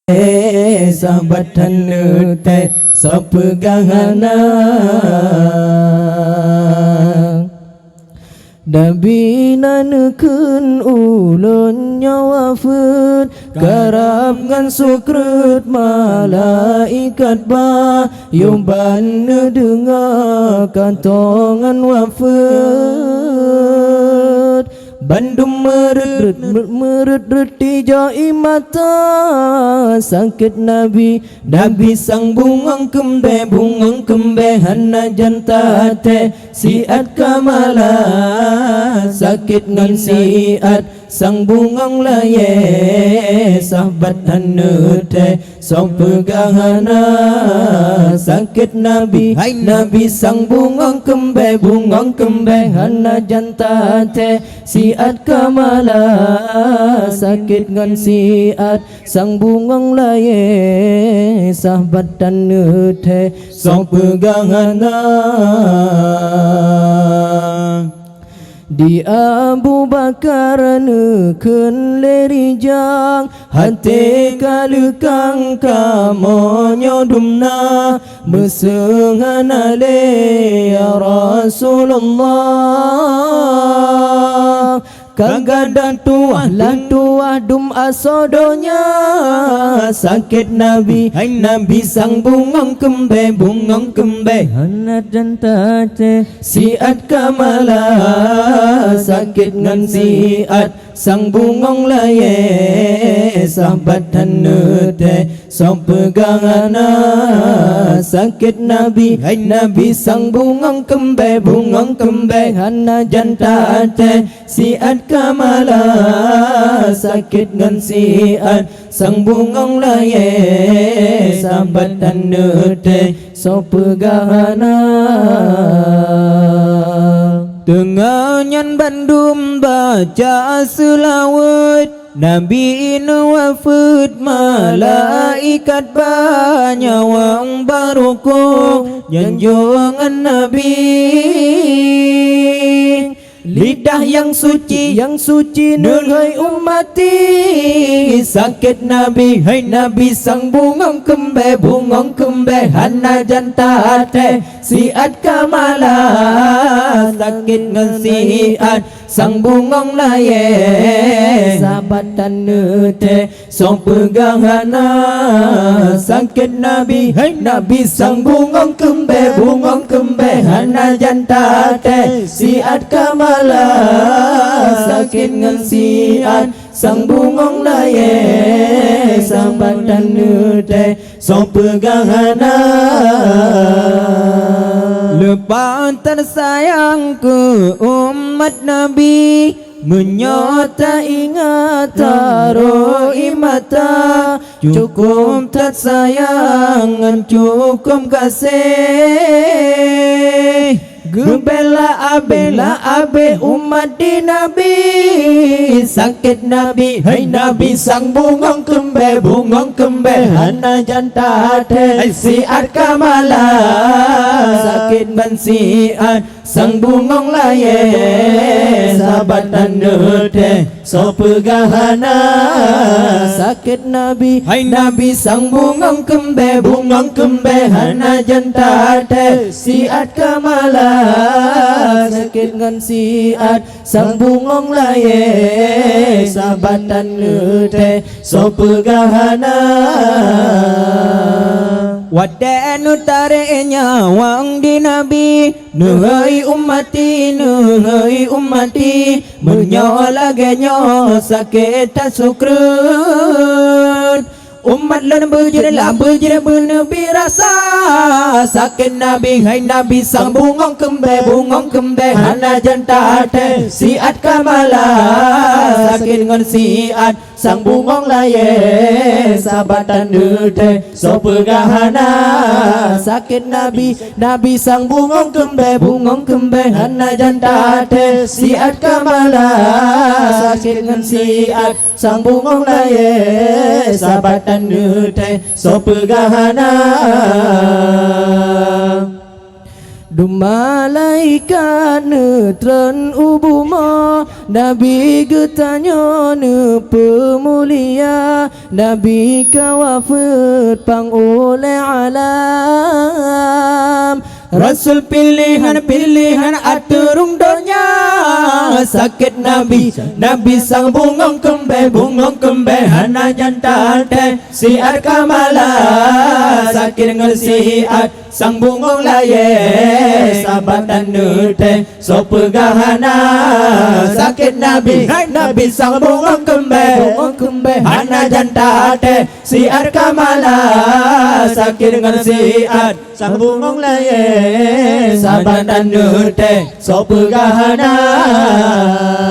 sahabat hanute sapegahana Dabina nekun ulun nyawafut karap ngan sukrut malaikat ba yumban dengar kantongan wafut Bandung merut di jai mata sakit Nabi sang bungang kembe hana jantate siat kamala sakit ngan siat sang bungang laye sahabat hanute sopegahana sakit Nabi sang bungang kembe hana jantate siat kamala sakit ngan siat sang bungang laye sahabat hanute sopegahana Di Abu Bakar nekun lerijang hati kalukang kamonyo dumna mesengan ale ya Rasulullah Kagada tuah dum asodonya sakit Nabi sang bungang kembe hanat dan tate siat kamala sakit ngan siat sang bungang laye sahabat hanute sopegahana sakit Nabi sang bungang kembe hana jantate siat kamala sakit ngan siat sang bungang laye sahabat hanute sopegahana Dengannya Bandung baca selawat Nabi inu wafud malaikat banyawang barukuh janjungan Nabi Lidah yang suci Nuhai umati sakit Nabi sang bungang kembe hana jantate siat kamala sakit ngan siat sang bungang laye sahabat hanute sopegahana sakit Nabi sang bungang kembe hana jantate siat kamala sakit ngan siat sang bungang laye sahabat hanute sopegahana Lepas tersayang ke umat Nabi Menyota ingat taruh mata Cukup tersayangan cukup kasih Gebela abe umat di Nabi sakit Nabi sang bungang kembe hana jantate siat kamala sakit ban siat sang bungang laye sahabat hanute sopegahana sakit Nabi sang bungang kembe hana jantate siat kamala sakit ngan siat sang bungang laye sahabat hanute sopegahana Wadanu tare nyawang di Nabi Nuhai ummati Menyola genyo sakit sukrut Umat lan berjira Nabi rasa sakit Nabi sang bungang kembe hana jantate siat kamala sakit ngan siat sang bungang laye sahabat hanute sopegahana sakit Nabi sang bungang kembe hana jantate siat kamala sakit ngan siat sang bungang laye sahabat hanute sopegahana Du malaikat netren ubuma Nabi getanya ne pemulia Nabi kawafet pang oleh alam Rasul pilihan aturung donya Sakit Nabi sang bungong kembe hana jantan teh siat kamala Sakit ngersiat sang bungong laye sabatan nute so pegahana Sakit Nabi sang bungong kembe hana jantan teh siat kamala Sakit ngersiat sang bungong laye sabatan nute so pegahana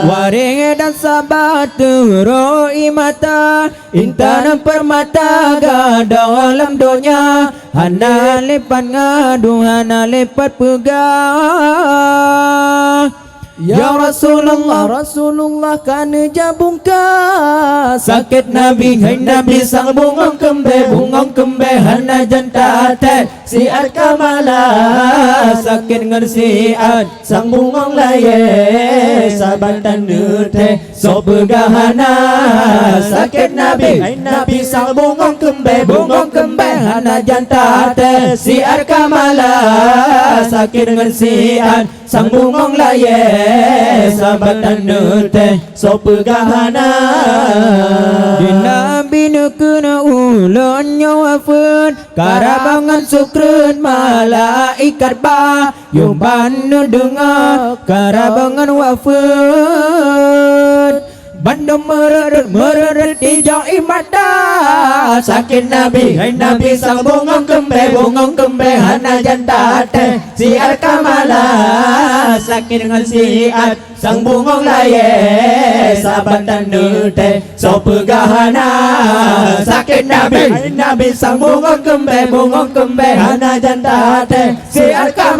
Waring dan sabat roi mata Intan permata dalam donya Hana lepat ngadu hana lepat pegah Ya Rasulullah kan jabungka Sakit Nabi sang bungong kembe hana janta teh siat kamala Sakit ngersiat sang bungong laye sabatan nute so pegahana Sakit Nabi sang bungong kembe hana janta teh siat kamala Sakit ngersiat sang bungong laye sabatan nute so pegahana Di Nabi nekena ulun nyawafun Karabangan sukren malaikat ba Yuban dengar karabangan wafun Bandung meredet di jauh mata Sakit Nabi sang bungong kembe hana janta teh siat kamala Sakit dengan siat sang bungong laye sabatan nute so pegahana Sakit Nabi sang bungong kembe hana janta teh siat kamala